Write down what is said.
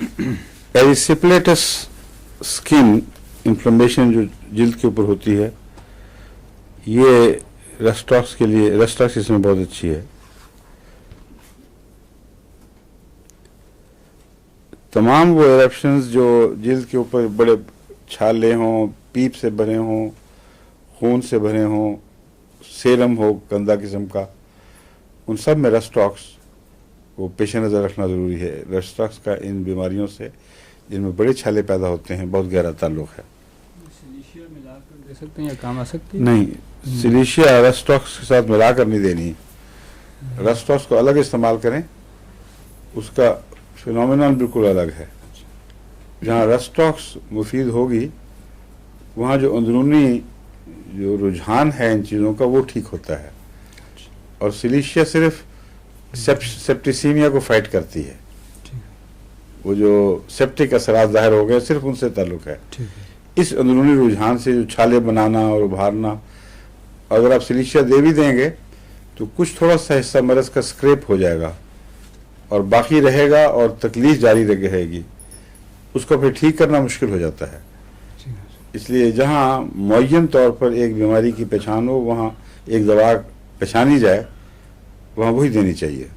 एरिसिपेलेटस skin inflammation जो जल्द के ऊपर होती है, ये रेस्टॉक्स के लिए, रेस्टॉक्स इसमें बहुत अच्छी है। तमाम वो एरप्शंस जो जल्द के ऊपर बड़े छाले हों, पीप से भरे हों, खून से भरे हों, सेरम हो गंदा किस्म का, उन सब में रेस्टॉक्स को पेश नज़र रखना ज़रूरी है। रेस्टॉक्स का इन बीमारियों से जिनमें बड़े छाले पैदा होते हैं बहुत गहरा ताल्लुक़ है। सिलिशिया मिलाकर दे सकते हैं या काम आ सकती है? नहीं, सिलिशिया रेस्टॉक्स के साथ मिलाकर नहीं देनी। रेस्टॉक्स को अलग इस्तेमाल करें, उसका फिनोमिनन बिल्कुल अलग है। जहाँ रेस्टॉक्स मुफीद होगी वहाँ जो अंदरूनी जो रुझान है इन चीज़ों का वो ठीक होता है, और सिलिशिया सिर्फ सेप्टिसीमिया को फाइट करती है। वो जो सेप्टिक असरात ज़ाहिर हो गए सिर्फ उनसे ताल्लुक़ है। इस अंदरूनी रुझान से जो छाले बनाना और उभारना, अगर आप सिलिशिया दे भी देंगे तो कुछ थोड़ा सा हिस्सा मरज़ का स्क्रैप हो जाएगा और बाकी रहेगा और तकलीफ जारी रहेगी, उसको फिर ठीक करना मुश्किल हो जाता है। इसलिए जहाँ मुअय्यन तौर पर एक बीमारी की पहचान हो, वहाँ एक दवा पहचानी जाए, वहाँ वही देनी चाहिए।